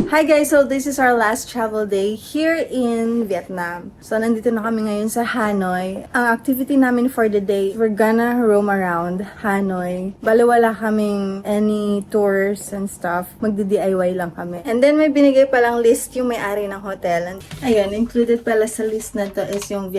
Hi guys! So this is our last travel day here in Vietnam. So nandito na kami ngayon sa Hanoi. Ang activity namin for the day, we're gonna roam around Hanoi. Bale wala kaming any tours and stuff. Magdi-DIY lang kami. And then may binigay palang list yung may-ari ng hotel. And ayun, included pala sa list na to is yung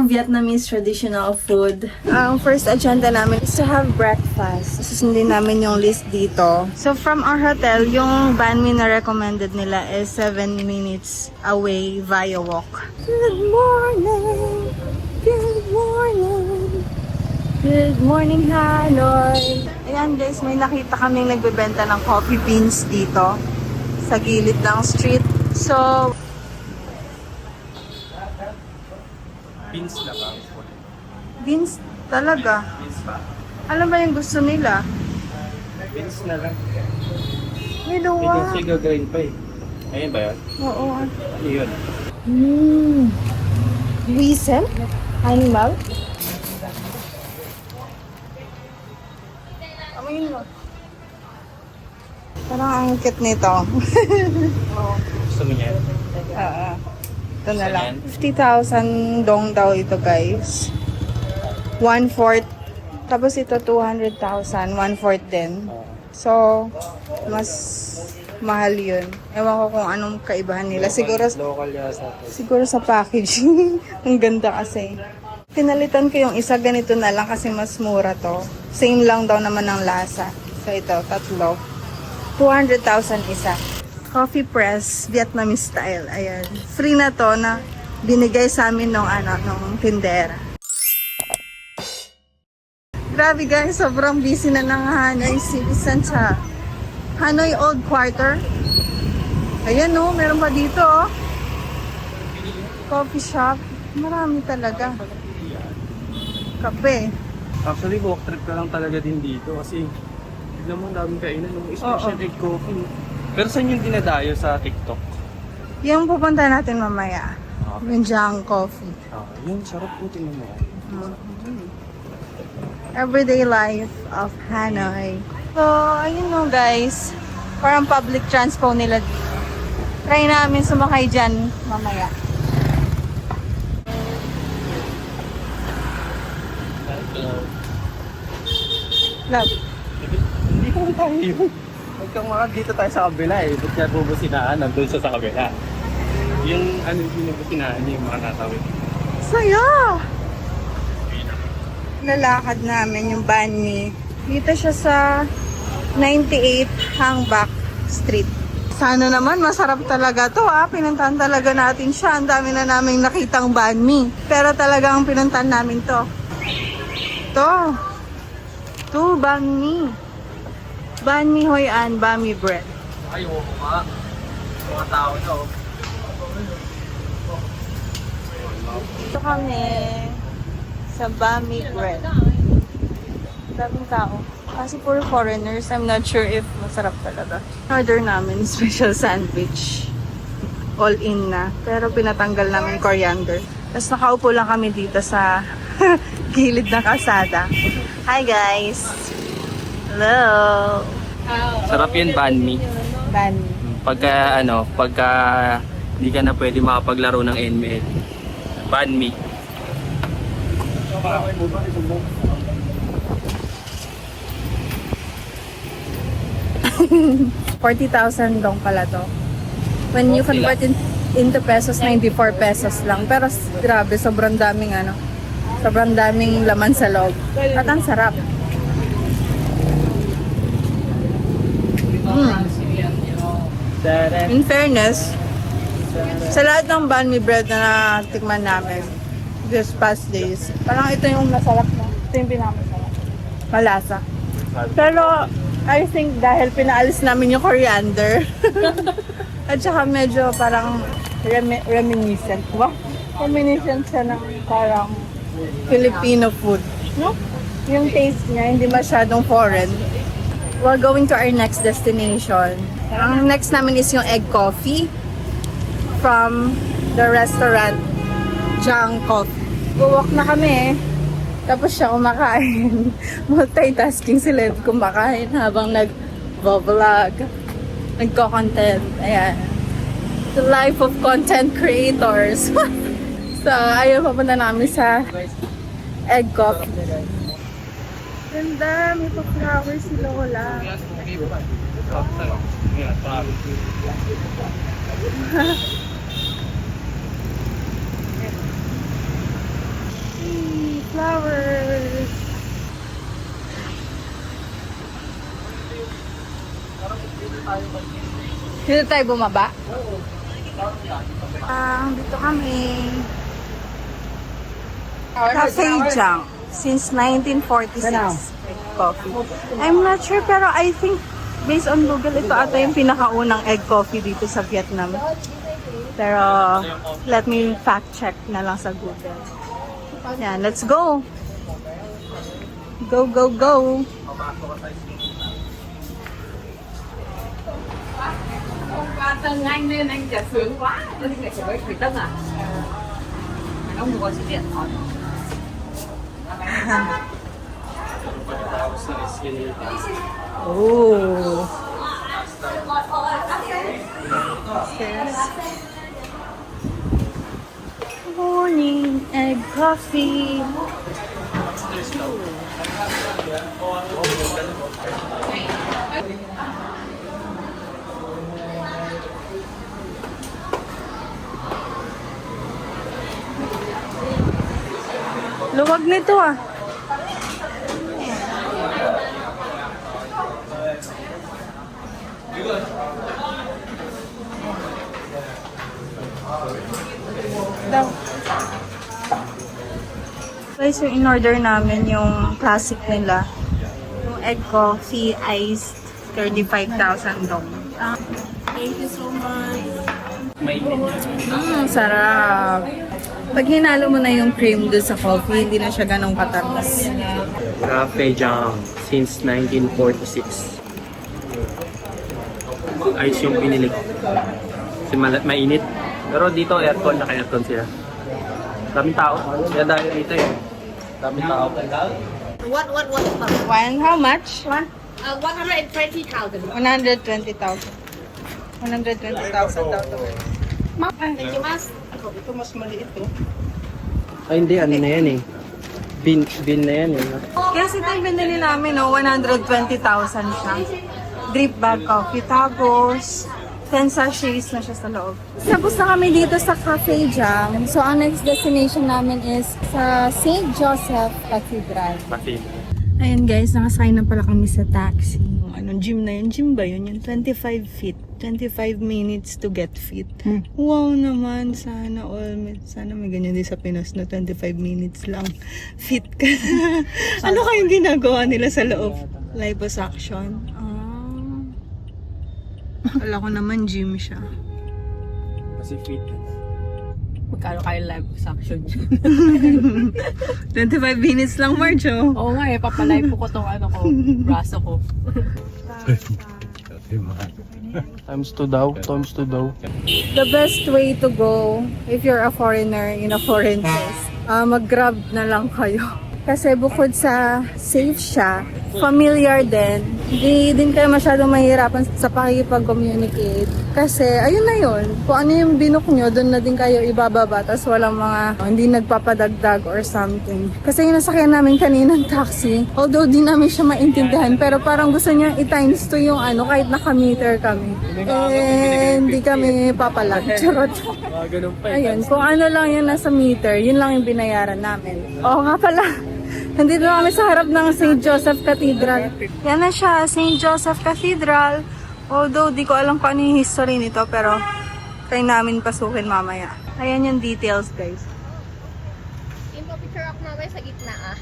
Vietnamese traditional food. Ang first agenda namin is to have breakfast. Susundin namin yung list dito. So from our hotel, yung banh mi na recommended nila is 7 minutes away via walk. Good morning! Good morning! Good morning, Hanoi! Ayan guys, may nakita kaming nagbebenta ng coffee beans dito sa gilid ng street. So, Beans na ba? beans talaga. Beans ba? Alam ba yung gusto nila? Beans na lang. May May luwa. kasi gagawin pa eh. Ayun ba yan? Oo. Ano yun? Weasel? Animal? Amoyin mo. Parang ang cute nito. Oo. Gusto mo yan? Ito na lang. 50,000 dong daw ito guys. 1/4. Tapos ito 200,000. 1/4 din. So, mas mahal yun. Ewan ko kung anong kaibahan nila. Local yasa. Siguro sa packaging. Ang ganda kasi. Pinalitan ko yung isa, ganito na lang kasi mas mura to. Same lang daw naman ng lasa. So ito, tatlo. 200,000 isa. Coffee press, Vietnamese style. Ayan. Free na to na binigay sa amin nung tindera. Grabe guys, sobrang busy na ng Hanoi Citizen sa Hanoi Old Quarter. Ayan oh, meron pa dito oh. Coffee shop. Marami talaga. Kape. Actually, walk trip ka lang talaga din dito kasi tignan mo ang daming kainan ng special egg coffee. Pero saan yung dinadayo sa TikTok? Yung pupunta natin mamaya. Okay. Yung Jiang Coffee. Yun, sarap po tingnan mo. Everyday life of Hanoi. So, ayun no guys. Parang public transport nila dito. Try namin sumakay dyan mamaya. Love. Hindi ko tayo yun. Huwag dito tayo sa kabila eh. Ba't kaya bubusinaan? Nandun siya sa kabila. Yung ano yung bubusinaan niya, yung mga natawid. Saya! Lalakad namin yung banh mi. Dito siya sa 98 Hang Bac Street. Sana naman masarap talaga to ah. Pinuntahan talaga natin siya. Ang dami na naming nakitang banh mi. Pero talagang pinuntahan namin to. To banh mi. Banh mi Hoi An, banh mi bread. Ay, oo nga. Mga tao na oh. Ito kami sa banh mi bread. Daming tao. Kasi puro foreigners. I'm not sure if masarap talaga. Order namin special sandwich. All in na. Pero pinatanggal namin coriander. Tapos nakaupo lang kami dito sa gilid ng kalsada. Hi guys! Hello! Sarap yun, banh mi. Banh mi. Pagka hindi ka na pwede makapaglaro ng NML. Banh mi. 40,000 dong pala to. When you convert into pesos, 94 pesos lang. Pero grabe, sobrang daming sobrang daming laman sa loob. At ang sarap. In fairness, sa lahat ng banh mi bread na natikman namin this past days, parang ito yung masarap na. Ito yung pinakamasarap. Malasa. Pero, I think dahil pinaalis namin yung coriander. At saka medyo parang reminiscent. Wow? Reminiscent siya ng parang Filipino food. No? Yung taste niya, hindi masyadong foreign. We're going to our next destination. Ang next namin is yung egg coffee from the restaurant Jiang Coffee. Walk na kami. Tapos siya kumakain. Multitasking sila kumakain habang nag-vlog. nagko-content. Ayan. The life of content creators. So, ayun, papunta namin sa egg coffee. Ganda, may pa-flowers si Lola. Hey, flowers. Dito tayo bumaba? Dito kami. Cafe Jang. Since 1946. Coffee. I'm not sure pero I think based on Google ito ata yung pinakaunang egg coffee dito sa Vietnam. Pero let me fact check na lang sa Google. Yan, let's go. Go, go, go. Tân Anh nên anh chả sướng quá. Nên anh lại phải với Tân à? Mà nó mua xe điện thôi. Oh. Yes. Morning egg coffee. Luwag nito ah. Daw. Guys, yung in-order namin yung classic nila. Yung egg coffee iced 35,000 dong. Thank you so much. Sarap. Pag hinalo mo na yung cream doon sa coffee, hindi na siya ganong katamis. Cafe Jang since 1946. Ice yung pinili ko. Kasi mainit. Pero dito aircon, naka-aircon sila. Daming tao. Kaya dahil dito eh. Daming tao. What? One, how much? 120,000. 120,000. 120,000 daw to. Thank you, mas. Ito mas maliit to. Ay hindi, ano na yan eh. Bin na yan eh. Kasi ito yung binili namin, no? 120,000 siya. Drip bag coffee. Tapos, 10 sachets na siya sa loob. Tapos na kami dito sa Cafe Jam. So, ang next destination namin is sa St. Joseph Cathedral. Pati. Ayan guys, nakasakay na pala kami sa taxi. Yung anong gym na yun? Gym ba yun? Yung 25 feet. 25 minutes to get fit. Wow naman. Sana all. Sana may ganyan din sa Pinas na 25 minutes lang. Fit ka na. Ano kayong ginagawa nila sa loob? Liposuction? Wala ko naman gym siya. Kasi fit. Magkano kayo live suction? 25 minutes lang, Marjo. Oo nga eh, papalay po ko tong ano ko, braso ko. Times 2 daw. Times 2 daw. The best way to go if you're a foreigner in a foreign place, mag-grab na lang kayo. Kasi bukod sa safe siya, familiar din, hindi din kayo masyadong mahirapan sa pakikipag-communicate. Kasi ayun na yun, kung ano yung binook nyo, doon na din kayo ibababa, tapos walang mga hindi nagpapadagdag or something. Kasi yung nasakyan namin kaninang taxi, although di namin siya maintindihan, pero parang gusto niya i-times 2 yung ano, kahit naka-meter kami. Hindi kami papalag. Charot. Ganun pa Ayun, kung ano lang yung nasa meter, yun lang yung binayaran namin. Oo nga pala. Nandito na kami sa harap ng St. Joseph Cathedral. Yan na siya, St. Joseph Cathedral. Although, di ko alam kung ano yung history nito, pero try namin pasukin mamaya. Ayan yung details, guys. Yung picture ako namin sa gitna ah.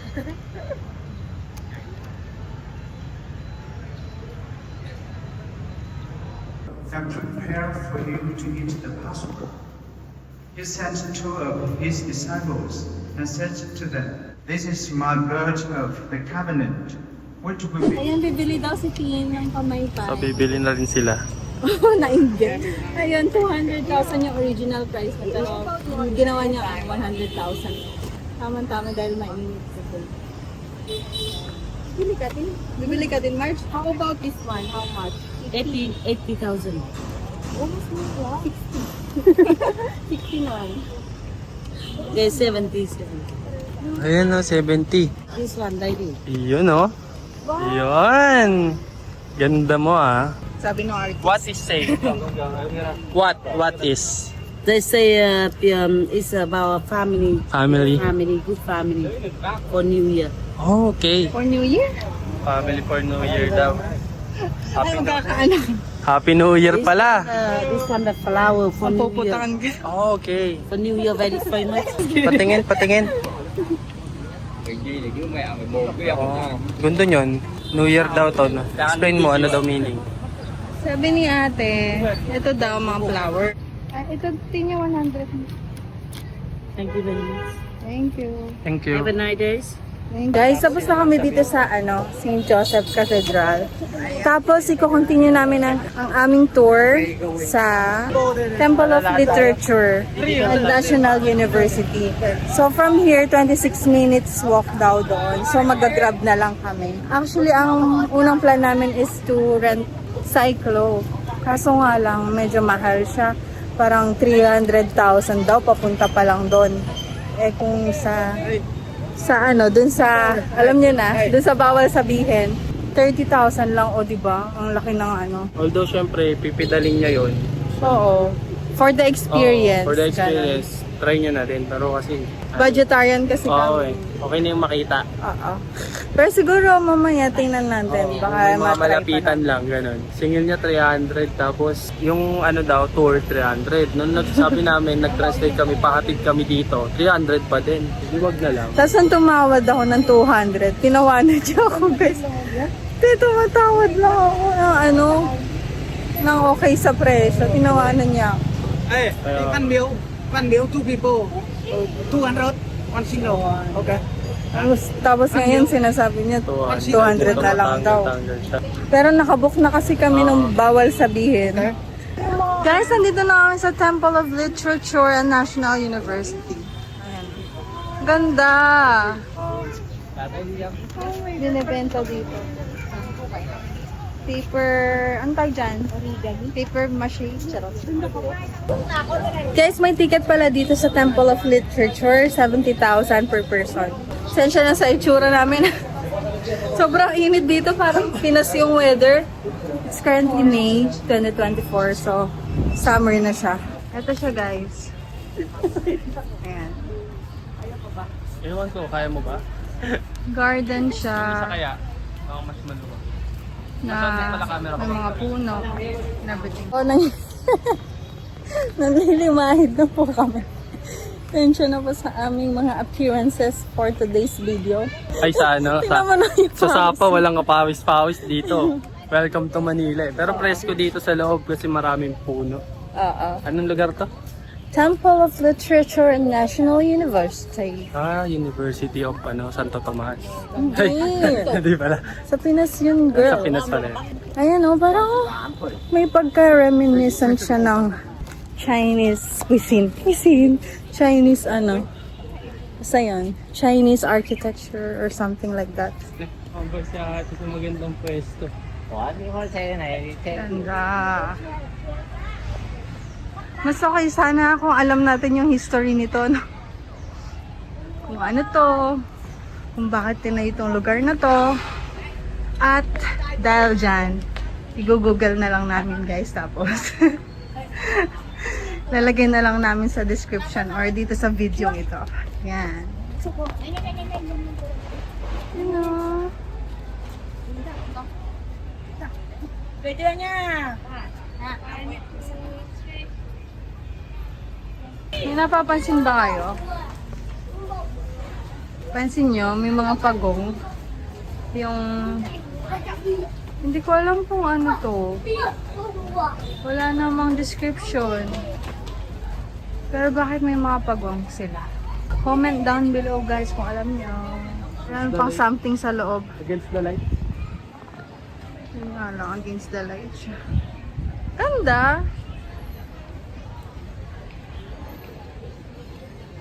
and prepare for you to eat the Passover. He sent 2 of his disciples and said to them, "This is my blood of the covenant, which will be..." Ayan, bibili daw si Tin ng pamaypay. So, bibili na rin sila. Na-inggit. Ayun, 200,000 yung original price na pero ginawa niya 100,000. Tama-tama dahil mainit sa pool. Bibili ka din? Bibili ka din, March? How about this one? How much? 80,000. Almost more. 61. There's 77. Ayan o, 70. This one, 90. Yun o. Yun. Ganda mo ah. Sabi ng artist. What is say? What is? They say it's about family. Family. Family, good family for New Year. Oh, okay. For New Year? Family for New Year daw. Ay, magkakaanak. Happy New Year pala. This one the flower for New Year. Puputakan ka. Oh, okay. For New Year, very famous. Patingin, patingin. Oh, ganda yun. New Year daw to. No? Explain mo, ano daw meaning? Sabi ni ate, ito daw mga flower. Ay, ito tinya 100. Thank you very much. Thank you. Thank you. Have a nice day. Guys, tapos na kami dito sa St. Joseph Cathedral. Tapos i-continue namin ang aming tour sa Temple of Literature at National University. So from here, 26 minutes walk daw doon. So mag-grab na lang kami. Actually, ang unang plan namin is to rent cyclo. Kaso nga lang, medyo mahal siya. Parang 300,000 daw, papunta pa lang doon. Eh kung dun sa, alam niyo na, dun sa bawal sabihin, 30,000 lang, o diba? Ang laki ng Although, syempre, pipidalin niya yun. Oo. For the experience. For the experience, try nyo na din. Pero kasi... Vegetarian kasi Oo kami. Okay na yung makita. Oo. Pero siguro mamaya tingnan natin. Baka Yung mga matry pa malapitan lang, ganun. Singil niya 300, tapos yung ano daw, tour 300. Nung nagsabi namin, nag-translate kami, pahatid kami dito, 300 pa din. Hindi, wag na lang. Tapos nung tumawad ako ng 200, tinawanan niya ako guys. Hindi, tumatawad lang ako ng ng okay sa presyo. Tinawanan niya ako. Hey, one meal, two people. 200, one single. Okay. Tapos ngayon sinasabi niya 200 na lang daw. Tanggal siya. Pero nakabook na kasi kami nung bawal sabihin. Guys, nandito na kami sa Temple of Literature and National University. Ayan. Ganda! Binibenta dito. Paper, ano tawag dyan? Origami. Paper mache. Charot. Guys, may ticket pala dito sa Temple of Literature. 70,000 per person. Sensya na sa itsura namin. Sobrang init dito. Parang Pinas yung weather. It's currently May 2024. So, summer na siya. Ito siya, guys. Ayan. Ewan ko, kaya mo ba? Garden Isa siya. kaya? Ako mas maluwag. Na may mga puno na everything. Nanlilimahid na po kami. Tensya na po sa aming mga appearances for today's video. Ay sa ano? Tingnan mo na yung Sa Sapa, pawis. walang kapawis-pawis dito. Welcome to Manila. Pero presko dito sa loob kasi maraming puno. Oo. Anong lugar to? Temple of Literature and National University. University of Santo Tomas. Hindi. Hindi pala. Sa Pinas yun, girl. Sa Pinas pala. Ayan o, parang may pagka-reminiscent siya ng Chinese cuisine. Chinese basta yun. Chinese architecture or something like that. Ang siya, ito yung magandang pwesto. Ganda. Mas okay sana kung alam natin yung history nito, no? Kung ano to, kung bakit tinay itong lugar na to. At dahil dyan, i-google na lang namin guys, tapos lalagay na lang namin sa description or dito sa video ito. Yan. You know. May napapansin ba kayo? Pansin nyo, may mga pagong. Yung... Hindi ko alam kung ano to. Wala namang description. Pero bakit may mga pagong sila? Comment down below guys kung alam nyo. Meron pang something sa loob. Against the light. Yun nga lang, against the light siya. Ganda!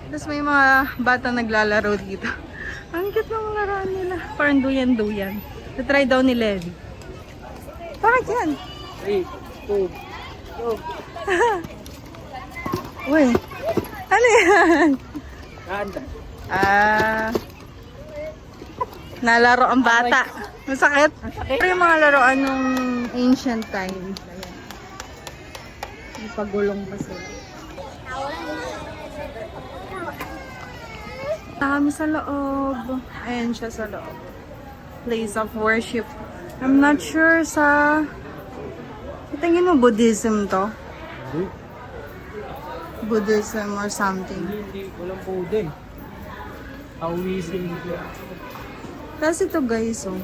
Tapos may mga bata naglalaro dito. Ang cute ng mga laruan nila. Parang duyan-duyan. Na-try daw ni Levi. Bakit yan? 3, 2, Uy, ano yan? Ganda. Nalaro ang bata. Masakit? Pero yung mga laruan nung ancient times. Ayan. May pagulong pa sila. Kami sa loob. Ayan siya sa loob. Place of worship. I'm not sure sa... Tingin mo Buddhism to? Buddhism or something. Hindi, walang Buddha eh. Taoism. Tapos ito guys, oh.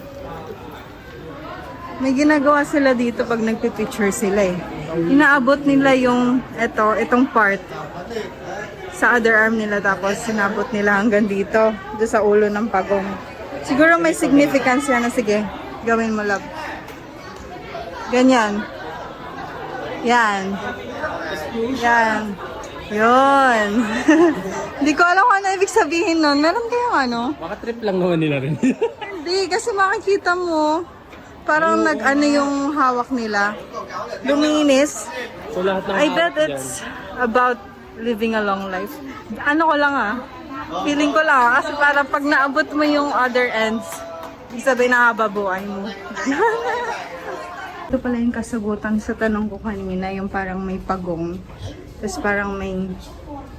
May ginagawa sila dito pag nagpipicture sila eh. Inaabot nila yung itong part sa other arm nila tapos sinabot nila hanggang dito, doon sa ulo ng pagong. Siguro may significance yan na sige, gawin mo love. Ganyan. Yan. Yan. Yun. Hindi ko alam kung ano ibig sabihin nun. Meron kayong ano? Baka trip lang naman nila rin. Hindi, kasi makikita mo, parang nag-ano yung hawak nila. Luminis. So lahat ng I bet hawak it's about living a long life. Ano ko lang feeling ko lang kasi parang pag naabot mo yung other ends, ibig sabihin nakahaba buhay mo. Ito pala yung kasagutan sa tanong ko kanina, yung parang may pagong. Tapos parang may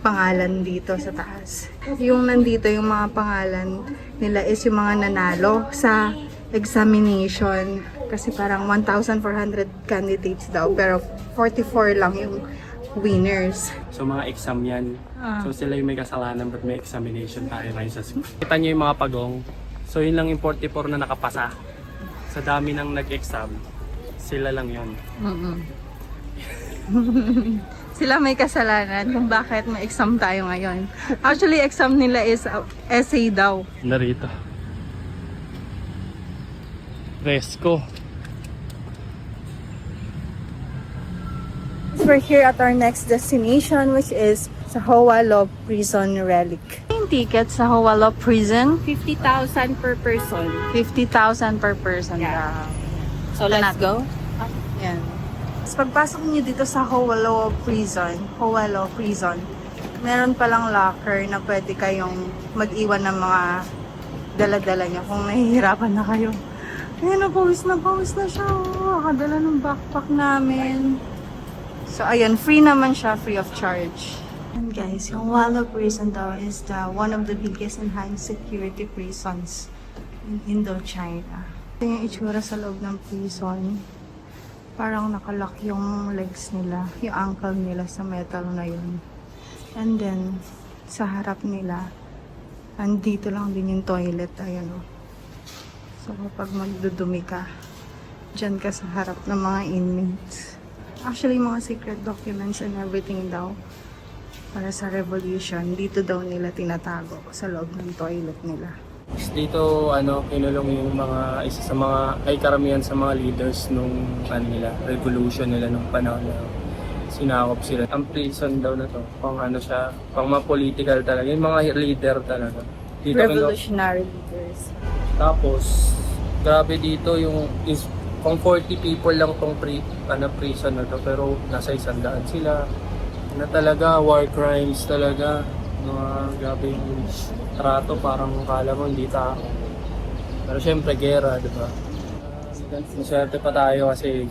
pangalan dito sa taas. Yung nandito, yung mga pangalan nila is yung mga nanalo sa examination. Kasi parang 1,400 candidates daw, pero 44 lang yung winners. So mga exam yan. So sila yung may kasalanan but may examination tayo na sa school. Kita nyo yung mga pagong. So yun lang yung 44 na nakapasa. Sa dami ng nag-exam, sila lang yun. Sila may kasalanan kung bakit may exam tayo ngayon. Actually, exam nila is essay daw. Narito. Resco. We're here at our next destination, which is sa Howalo Prison Relic. Yung ticket sa Howalo Prison, 50,000 per person. 50,000 per person. Yeah. So Ito let's na. go. Yan. Tapos pagpasok niyo dito sa Howalo Prison, meron palang locker na pwede kayong mag-iwan ng mga dala-dala niyo kung nahihirapan na kayo. Ayan, pawis na siya. Nakadala ng backpack namin. So, ayun, free naman siya, free of charge. And guys, yung Howalo Prison daw is one of the biggest and highest security prisons in Indochina. Ito yung itsura sa loob ng prison. Parang nakalock yung legs nila, yung ankle nila sa metal na yun. And then, sa harap nila, andito lang din yung toilet, ayan o. So, kapag magdudumi ka, dyan ka sa harap ng mga inmates. Actually, mga secret documents and everything daw, para sa revolution, dito daw nila tinatago sa loob ng toilet nila. Dito, kinulong yung mga, isa sa mga, ay karamihan sa mga leaders nung, revolution nila nung panahon na sinakop sila. Ang prison daw na to, pang pang mga political talaga, yung mga leader talaga. Dito Revolutionary leaders. Tapos, grabe dito yung, pang 40 people lang tong prison na to, pero nasa 100 sila. Na talaga, war crimes talaga. Grabe yung trato, parang kala mo hindi tao. Pero syempre, gera, di ba? Maswerte pa tayo kasi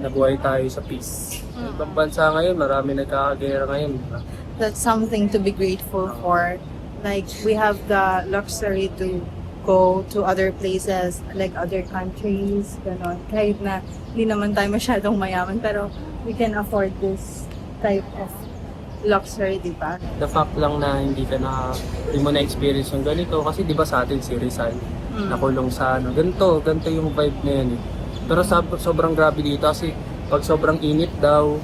nabuhay tayo sa peace. Ibang bansa ngayon, marami nagkakagera ngayon. Diba? That's something to be grateful for. Like, we have the luxury to go to other places, like other countries, gano'n. Kahit na hindi naman tayo masyadong mayaman, pero we can afford this type of luxury, di ba? The fact lang na hindi mo na-experience yung ganito kasi di ba sa atin si Rizal nakulong sa ganito yung vibe na yan eh. Pero sobrang grabe dito kasi pag sobrang init daw,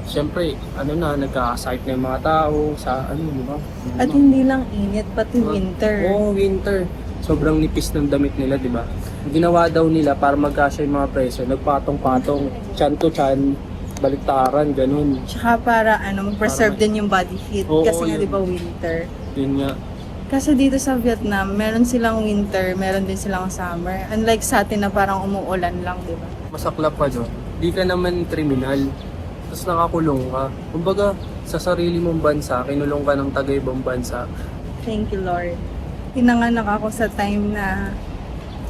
syempre, nagka-site na yung mga tao sa di ba? At hindi lang init, pati winter. Oo, winter. Sobrang nipis ng damit nila, di ba? Ginawa daw nila para magkasya yung mga preso, nagpatong-patong, chan to chan, baliktaran, ganun. Tsaka para mag-preserve din yung body heat. Oo, kasi nga yun. di ba winter. Yun nga. Kasi dito sa Vietnam, meron silang winter, meron din silang summer. Unlike sa atin na parang umuulan lang, di ba? Masaklap pa doon. di ka naman kriminal. Tapos nakakulong ka. Kumbaga, sa sarili mong bansa, kinulong ka ng taga-ibang bansa. Thank you, Lord. Pinanganak ako sa time na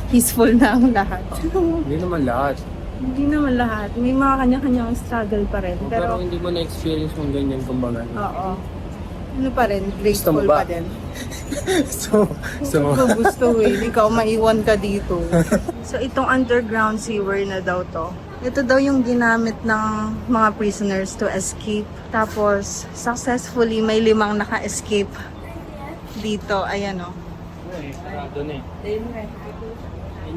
peaceful na ang lahat. Hindi naman lahat. Hindi naman lahat. May mga kanya-kanyang struggle pa rin. Pero Pero, hindi mo na-experience mong ganyan kumbaga. oo. Ano pa rin, Gusto mo grateful ba? pa din. so, Gusto eh. Ikaw, maiwan ka dito. So, itong underground sewer na daw to. Ito daw yung ginamit ng mga prisoners to escape. Tapos, successfully, may 5 naka-escape dito. Ayan o. sarado na eh. Yun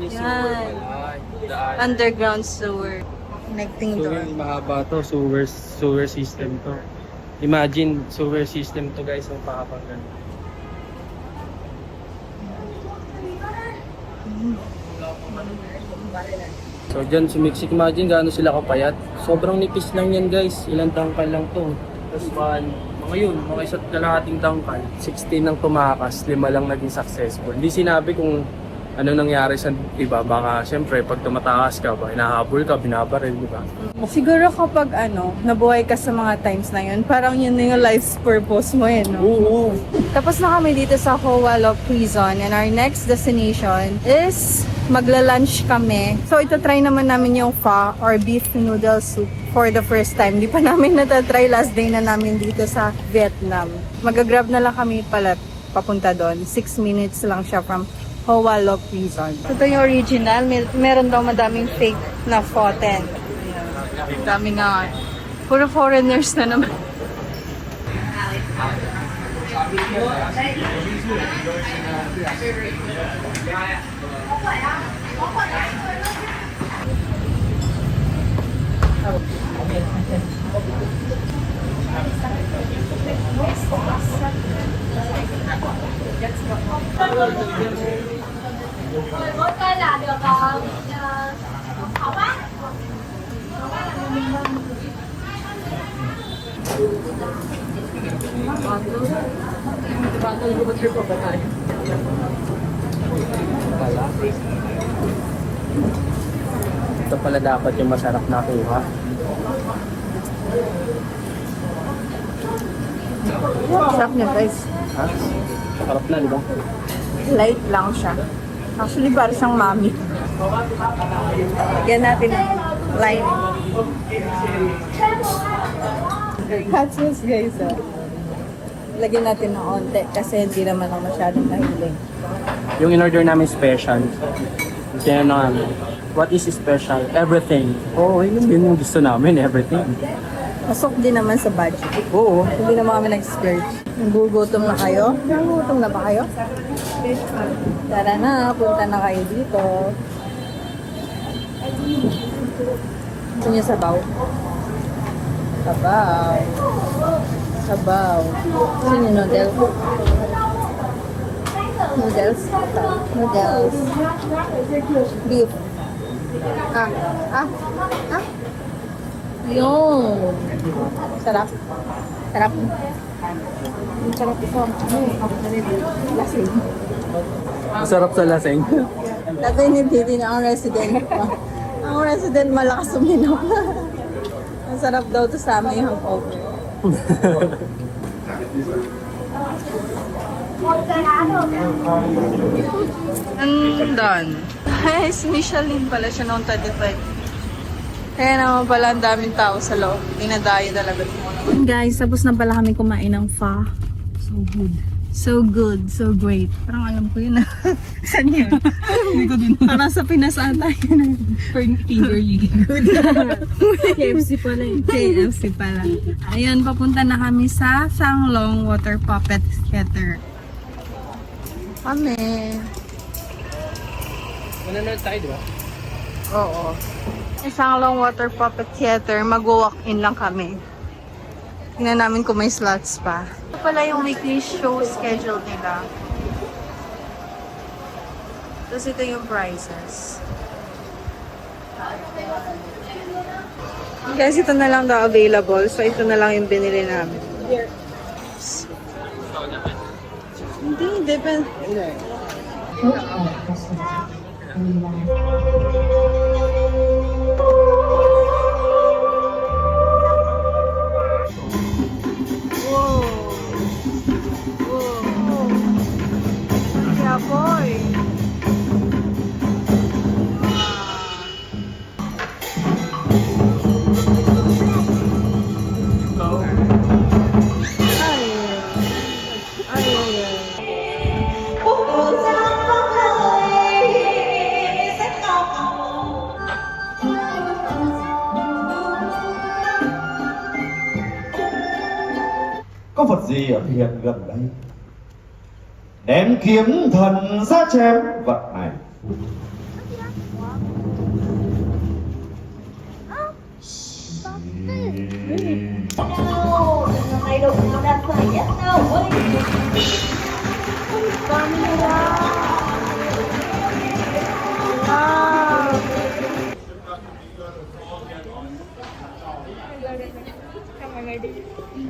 yung Yan. sewer pala. Daan. Underground sewer. Connecting So door. yung mahaba to, sewer system to. Imagine, sewer system to guys, ang mahaba ganun. So dyan sumiksik, imagine gaano sila kapayat. Sobrang nipis lang yan guys, ilang tangkal lang to. Tapos mga yun, mga isa't kalahating tangkal. 16 ang tumakas, 5 lang naging successful. Hindi sinabi kung ano nangyari sa iba. Baka syempre pag tumatakas ka ba, hinahabol ka, binabaril, di ba? Siguro kapag nabuhay ka sa mga times na yun, parang yun na yung life's purpose mo eh, no? Oo. Tapos na kami dito sa Howalo Prison and our next destination is magla-lunch kami. So itatry naman namin yung pho or beef noodle soup for the first time. Di pa namin natatry, last day na namin dito sa Vietnam. Mag-grab na lang kami pala papunta doon. 6 minutes lang siya from Howalo Prison. Ito yung original. Meron daw madaming fake na pho tent. Dami nga. Puro foreigners na naman. Ito pala dapat yung masarap na kuha. Sarap niya guys. Ha? Sarap na, di ba? Light lang siya. Actually, parang siyang mami. Lagyan natin ang line. Hot sauce guys. Lagyan natin ng onte kasi hindi naman ako masyadong nahilig. Yung in-order namin special. Kaya na what is special? Everything. Oo, yun yung gusto namin, everything. Pasok din naman sa budget. Oo. Hindi naman kami nag-splurge. Nagugutom na kayo? Nagugutom na ba kayo? Tara na, punta na kayo dito. Gusto niyo sabaw? Sabaw. Sabaw. Gusto niyo noodles? Noodles? Noodles. Beef. Yun. Sarap. Sarap. Ang sarap ito. Lasing. Masarap sa laseng. Sabi ni Titi na ang resident pa. Ang resident malakas uminom. Ang sarap daw to sa amin yung hangover. And done. Ay, si Michelin pala siya noong 35. Kaya naman pala ang daming tao sa loob. Dinadayo talaga. Guys, tapos na pala kami kumain ng pho. So good. So good, so great. Parang alam ko yun. Saan yun? Hindi ko din. Parang sa Pinas ata yun. Fingerly. KFC pala yun. KFC pala. Ayun, papunta na kami sa Sanglong Water Puppet Theater. Kami. Mananood tayo, di ba? Oo. Sa Sanglong Water Puppet Theater, mag-walk-in lang kami. Tingnan namin kung may slots pa. Ito pala yung weekly show schedule nila. Tapos ito yung prices. Guys, ito na lang daw available. So, ito na lang yung binili namin. Hindi, depende. vật gì ở thiền gần đây. Ném kiếm thần ra chém vật này. Này đụng nó đặt phải nhất đâu ơi.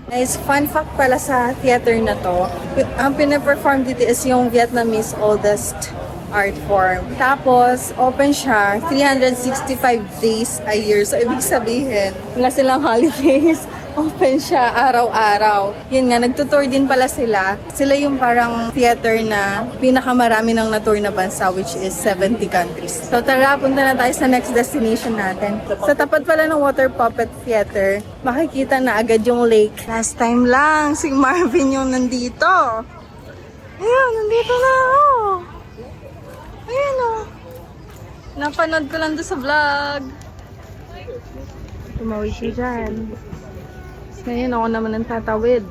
Guys, fun fact pala sa theater na to, ang pinaperform dito is yung Vietnamese oldest art form. Tapos, open siya 365 days a year. So, ibig sabihin, wala silang holidays. Open siya araw-araw. Yun nga, nagtutour din pala sila. Sila yung parang theater na pinakamarami ng na-tour na bansa, which is 70 countries. So tara, punta na tayo sa next destination natin. Sa tapat pala ng Water Puppet Theater, makikita na agad yung lake. Last time lang, si Marvin yung nandito. Ayun, nandito na ako. Ayun o. Napanood ko lang doon sa vlog. Tumawid siya dyan. Ngayon ako naman ang tatawid.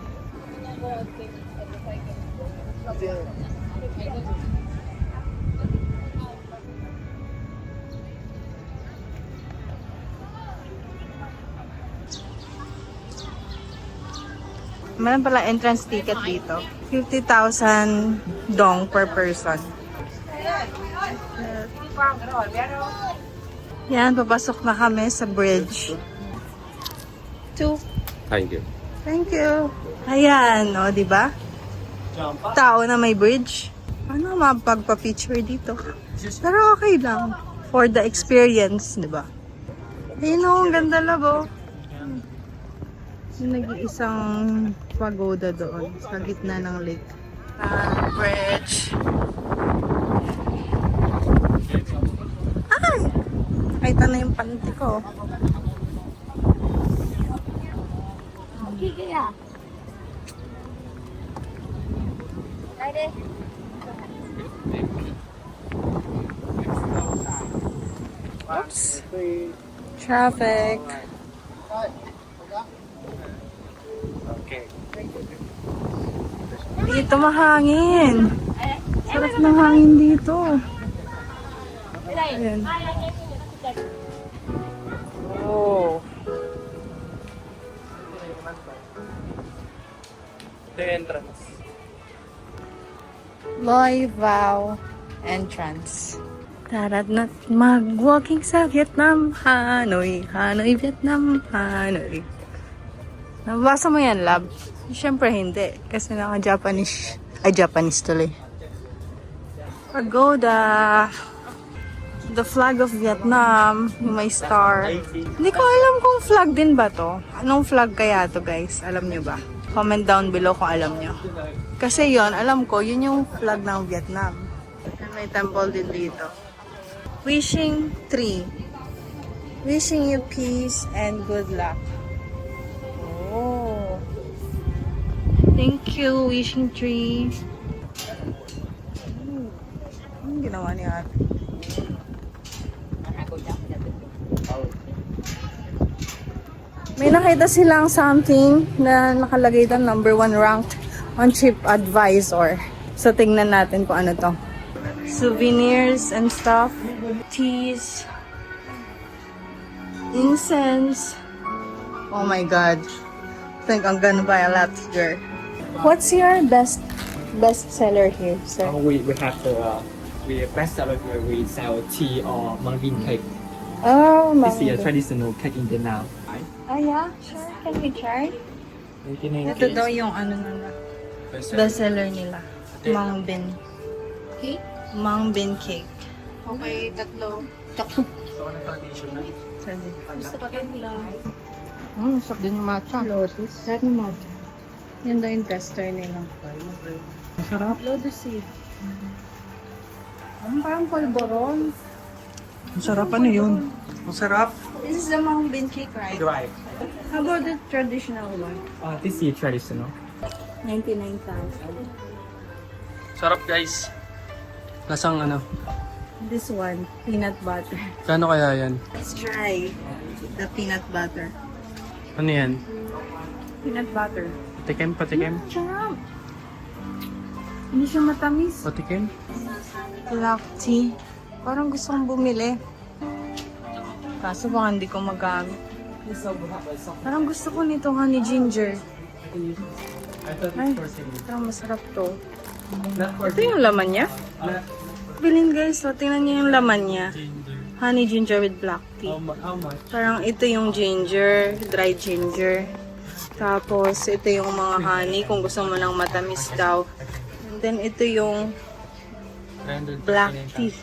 Meron pala entrance ticket dito. 50,000 dong per person. Yan, papasok na kami sa bridge. 2. Thank you. Thank you. Ayan, o, di ba? Tao na may bridge. Ano mapagpa-picture dito? Pero okay lang. For the experience, di ba? Ayun o, ang ganda labo. Yung nag-iisang pagoda doon sa gitna ng lake. Bridge. Ay! Nakita na yung panty ko. Kaya. Đây đi. Oops. Traffic. Dito mahangin. Sarap ng hangin dito. Ayan. Oh. The entrance. Loy Vow entrance. Tarat na mag-walking sa Vietnam, Hanoi, Hanoi, Vietnam, Hanoi. Nabasa mo yan, lab? Siyempre hindi, kasi naka-Japanese. Ay, Japanese tuloy. Pagoda. The flag of Vietnam, yung may star. Hindi ko alam kung flag din ba to. Anong flag kaya to, guys? Alam nyo ba? Comment down below kung alam nyo. Kasi yon, alam ko, yun yung flag ng Vietnam. May temple din dito. Wishing tree. Wishing you peace and good luck. Oh. Thank you, wishing tree. Anong ginawa ni ate? May nakita silang something na nakalagay doon, #1 ranked on TripAdvisor. So, tingnan natin kung ano to. Souvenirs and stuff. Teas. Incense. Oh my God. I think I'm gonna buy a lot here. What's your best seller here, sir? We have we best seller here. We sell tea or mung bean cake. Oh, This is a mango. traditional cake in Vietnam. Ah, yeah? Sure. Can we try? Beginning Ito daw yung ano nila. Best seller nila. Mung bean. Cake? Mung bean cake. Okay, tatlo. Sige. Gusto pa kayo nila. Sarap din yung matcha. Lotus. Sarap yung matcha. Yan daw yung tester nila. Sarap. Lotus seed. Parang polvoron. Ang sarap, ano yun? Ang sarap. This is the mung bean cake, right? Right. How about the traditional one? This is traditional. 99,000. Sarap, guys. Lasang ano? This one, peanut butter. Kano kaya yan? Let's try the peanut butter. Ano yan? Peanut butter. Patikim, patikim. Sarap. Hindi siya matamis. Patikim. Black tea. Parang gusto kong bumili. Kaso baka hindi ko magamit. Parang gusto ko nito honey ginger. I thought Ay, it's for sale. parang masarap to. Not for Ito yung laman niya. Not Bilhin guys, so tingnan niyo yung laman niya. ginger. Honey ginger with black tea. How much? Parang ito yung ginger, dried ginger. Tapos ito yung mga honey kung gusto mo ng matamis daw. And then ito yung 300 black tea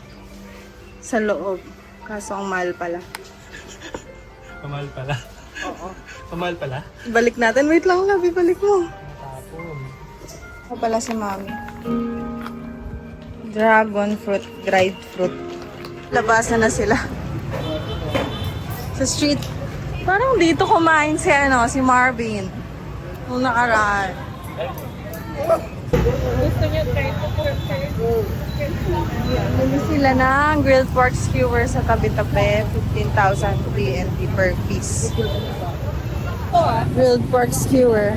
sa loob. Kaso ang mahal pala. Kamahal pala. Oo. Kamahal pala? Balik natin. Wait lang, Labi. Balik mo. Tapon. Ako pala si Mami. Dragon fruit, dried fruit. Labasan na sila. Sa street. Parang dito kumain si Marvin. Nung nakaraan. Gusto niya try to Bili sila ng grilled pork skewer sa tabi-tabi. 15,000 PNP per piece. Grilled pork skewer.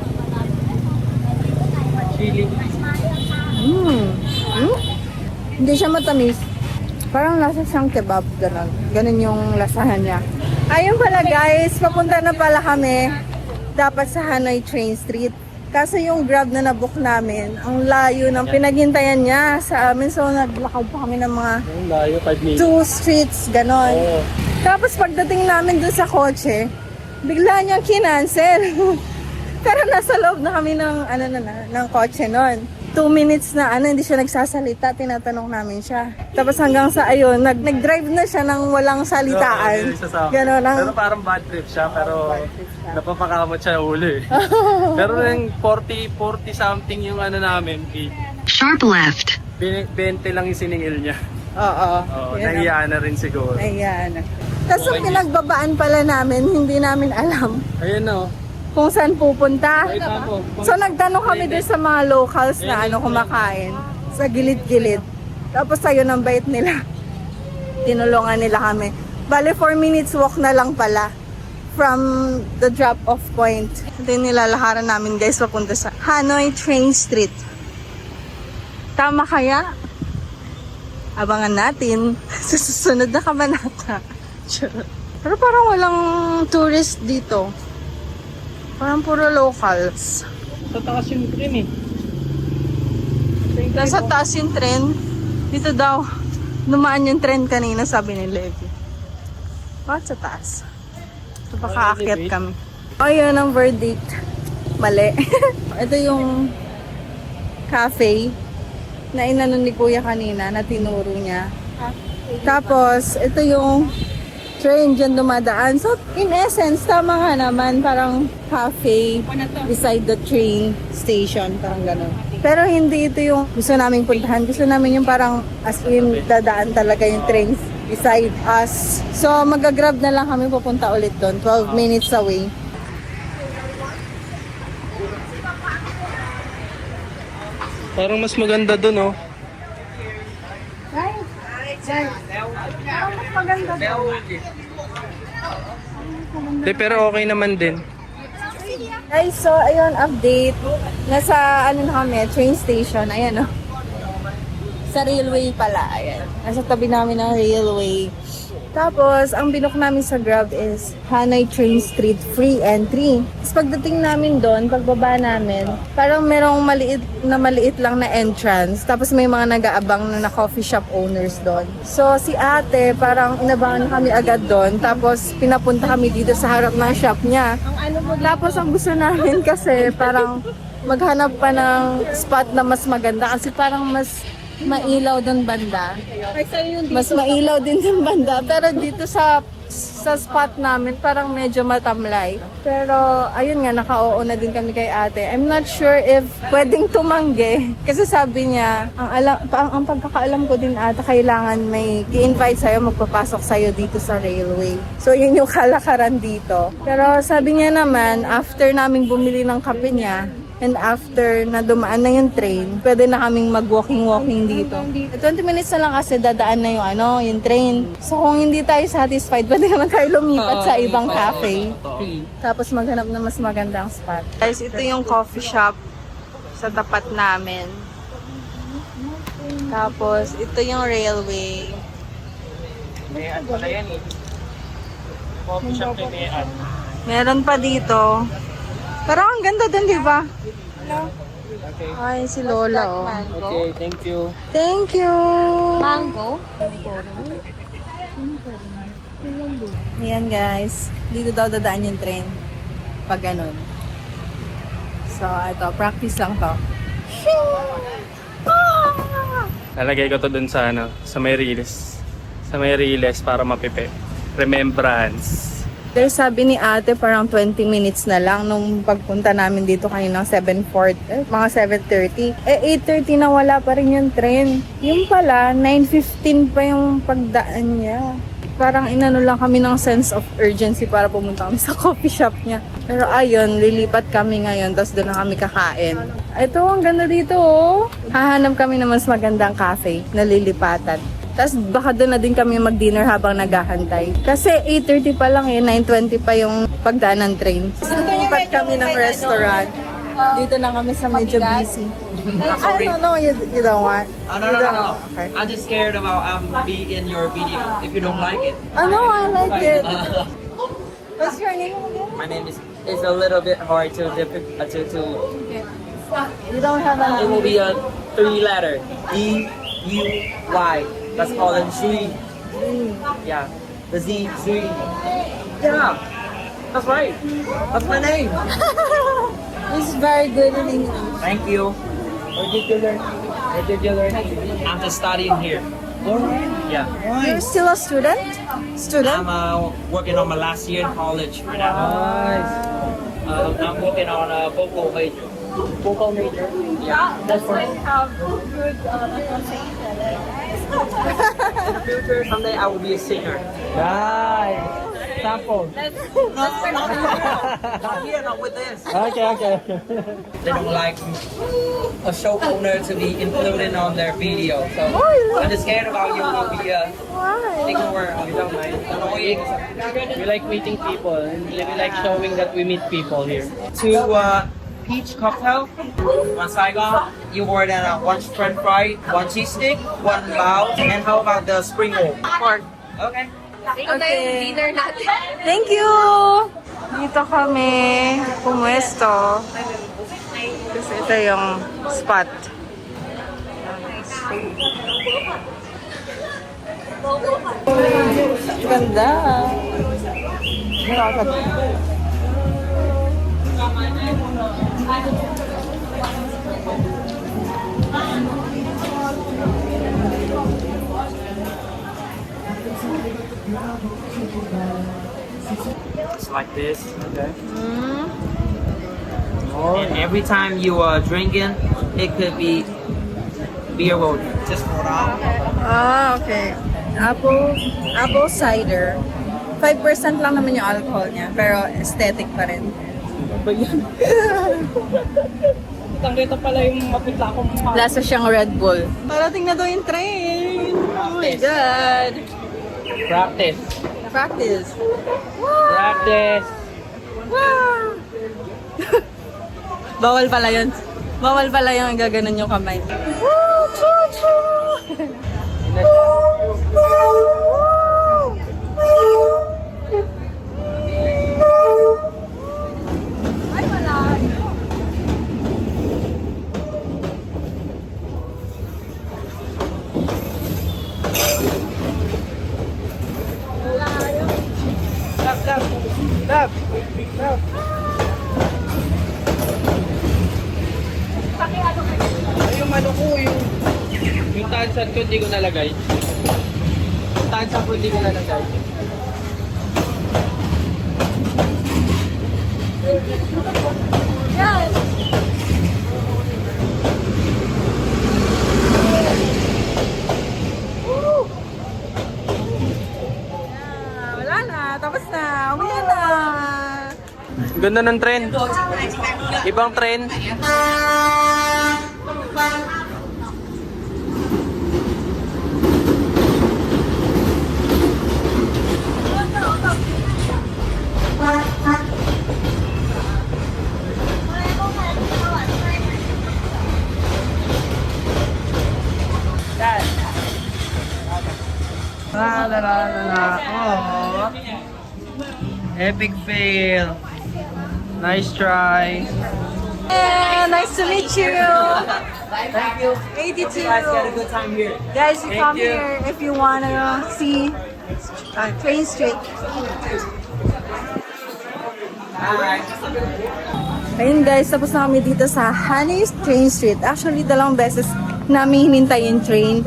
Chili. Hindi siya matamis. Parang lasa siyang kebab. Ganon. Ganon yung lasahan niya. Ayun pala guys, papunta na pala kami. Dapat sa Hanoi Train Street. Kaso yung Grab na nabook namin, ang layo ng pinaghintayan niya sa amin. So naglakad pa kami ng mga Ang layo, 5 minutes. 2 streets, ganon. Oo. Tapos pagdating namin dun sa kotse, bigla niyang kinancel. Pero nasa loob na kami ng, ng kotse nun. 2 minutes na hindi siya nagsasalita, tinatanong namin siya. Tapos hanggang sa ayun, nag-drive na siya ng walang salitaan. Ganon ang... Pero parang bad trip siya, pero napapakamot siya ulo eh. Pero yung 40 something yung namin, Sharp left. 20 lang yung siningil niya. Oo. Oo, Yun ang- nahiya na rin siguro. Ayan. Tapos yung pinagbabaan pala namin, hindi namin alam Ayun na oh. kung saan pupunta. Wait ako. So nagtanong kami doon sa mga locals na kumakain sa gilid-gilid. Tapos ayun ang bait nila. Tinulungan nila kami. Bale 4 minutes walk na lang pala from the drop-off point. Ito yung nilalakaran namin guys papunta sa Hanoi Train Street. Tama kaya? Abangan natin sa susunod na kabanata. Charot. Pero parang walang tourist dito. Parang puro locals. Sa taas yung train eh. Nasa taas yung tren. Dito daw. Dumaan yung tren kanina, sabi ni Levi. Bakit sa taas? So baka aakyat kami. O yun ang verdict. Mali. Ito yung cafe na inanon ni Kuya kanina na tinuro niya. Tapos, ito yung train dyan dumadaan. So, in essence, tama nga naman. Parang cafe beside the train station. Parang gano'n. Pero hindi ito yung gusto namin puntahan. Gusto namin yung parang as in dadaan talaga yung train beside us. So, mag-grab na lang kami pupunta ulit doon. 12 minutes away. Parang mas maganda dun oh. Parang mas maganda doon. Pero okay naman din. Guys, so ayun, update. Nasa na kami, train station. Ayan, oh. Sa railway pala. Ayan. Nasa tabi namin ng railway. Tapos, ang binook namin sa Grab is Hanoi Train Street, free entry. Tapos pagdating namin doon, pagbaba namin, parang merong maliit lang na entrance. Tapos may mga nag-aabang na coffee shop owners doon. So, si ate, parang inabangan kami agad doon. Tapos, pinapunta kami dito sa harap ng shop niya. Tapos, ang gusto namin kasi parang maghanap pa ng spot na mas maganda. Kasi parang mas mailaw doon banda. Mas mailaw din yung banda. Pero dito sa spot namin, parang medyo matamlay. Pero, ayun nga, naka-oo na din kami kay ate. I'm not sure if pwedeng tumanggi. Kasi sabi niya, ang pagkakaalam ko din ata, kailangan may i-invite sa'yo, magpapasok sa'yo dito sa railway. So, yun yung kalakaran dito. Pero sabi niya naman, after namin bumili ng kape niya, And after na dumaan na yung train, pwede na kaming mag-walking dito. 20 minutes na lang kasi dadaan na yung train. So kung hindi tayo satisfied, pwede naman tayo lumipat sa ibang cafe. Tapos maghanap na mas magandang spot. Guys, ito yung coffee shop sa tapat namin. Tapos ito yung railway. Mayan pala yan eh. Coffee shop ni Mayan. Meron pa dito. Pero ang ganda din, di ba? Okay. Ay, si Lola, oh. Okay, thank you. Thank you! Mango. Ayan, guys. Dito daw dadaan yung train. Pag ganun. So, ito. Practice lang to. Lalagay ko to dun sa sa may reels. Sa may reels para mapipe. Remembrance. Pero sabi ni ate, parang 20 minutes na lang nung pagpunta namin dito kaninang 7:40, mga 7:30. 8:30 na wala pa rin yung train. Yung pala, 9:15 pa yung pagdaan niya. Parang inano lang kami ng sense of urgency para pumunta kami sa coffee shop niya. Pero ayun, lilipat kami ngayon, tapos doon na kami kakain. Ito, ang ganda dito, oh. Hahanap kami ng mas magandang cafe na lilipatan. Tapos baka doon na din kami mag-dinner habang naghahantay. Kasi 8:30 pa lang 9:20 pa yung pagdaan ng train. Lumipat kami ng restaurant. Dito na kami sa medyo busy. I don't know, you don't want? No. Okay. I'm just scared about being in your video if you don't like it. No, I like it. What's your name again? My name is. It's a little bit hard to. You don't have a It will be a 3-letter D-U-Y. Let's call it Zui. Yeah, the Z Zui. Yeah, that's right. That's my name. This is very good in English. Thank you. Where did you learn? I'm just studying here. Yeah. You're still a student? I'm working on my last year in college right now. I'm working on a vocal major. Vocal major? Yeah. That's for in the future, someday I will be a singer. Right. Sample. Not here, not with this. Okay. They don't like a show owner to be included on their video. So I'm just scared about you will be taking over. You don't mind. Annoying. We like meeting people and we like showing that we meet people here. To peach cocktail, one Saigon. You order one French fry, one cheese stick, one bao, and how about the spring roll? Pork. Okay. Okay. Thank you! Dito kami pumuesto. Kasi ito yung spot. Ganda. It's like this. Okay. And every time you are drinking, it could be beer or just water. Okay. Apple cider. 5% lang naman yung alcohol niya, pero aesthetic pa rin. Ba yan? Kita pala yung mapitla akong Lasa siyang Red Bull. Parating na daw yung train. Oh my God. Practice. Practice. Practice. Wow! Bawal pala yun. Bawal pala yung gaganon yung kamay. Woo! Choo! Choo! Ay, wala. Love. Ay, yung ano ko, yung tansan ko hindi ko nalagay. Yung tansan ko hindi ko nalagay. Yan! Wala na. Tapos na. Uwi na. Ganda ng tren. Ibang tren. La la la la la. Oh. Epic fail. Nice try. Nice to meet you. Thank you. 82. You guys had a good time here. Guys, you Thank come you. here if you wanna see Train Street. Alright. Ayun guys, tapos na kami dito sa Hanny's Train Street. Actually, dalawang beses namin hinintay yung train.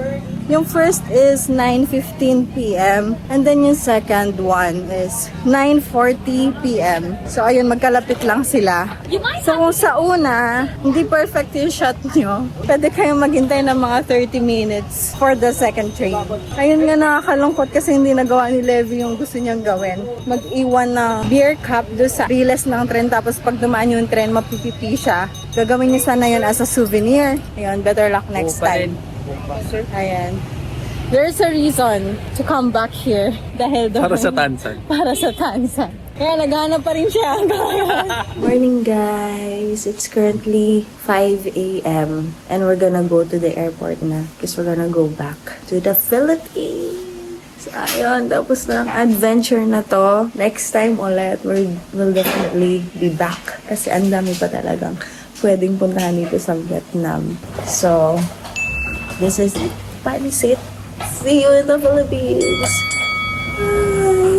Yung first is 9:15 p.m. and then yung second one is 9:40 p.m. So ayun, magkalapit lang sila. So kung sa una, hindi perfect yung shot nyo, pwede kayong maghintay ng mga 30 minutes for the second train. Ayun nga, nakakalungkot kasi hindi nagawa ni Levi yung gusto niyang gawin. Mag-iwan ng beer cup doon sa riles ng tren, tapos pag dumaan yung tren, mapipipi siya. Gagawin niya sana yun as a souvenir. Ayun, better luck next time. Ayan. There's a reason to come back here. Dahil doon. Para sa Tansan. Para sa Tansan. Kaya naghanap pa rin siya hanggang ngayon. Morning guys. It's currently 5 a.m. And we're gonna go to the airport na. Because we're gonna go back to the Philippines. Ayun, tapos na ang adventure na to. Next time ulit, we'll definitely be back. Kasi ang dami pa talagang pwedeng puntahan dito sa Vietnam. So, this is Panisit. See you in the Philippines. Bye.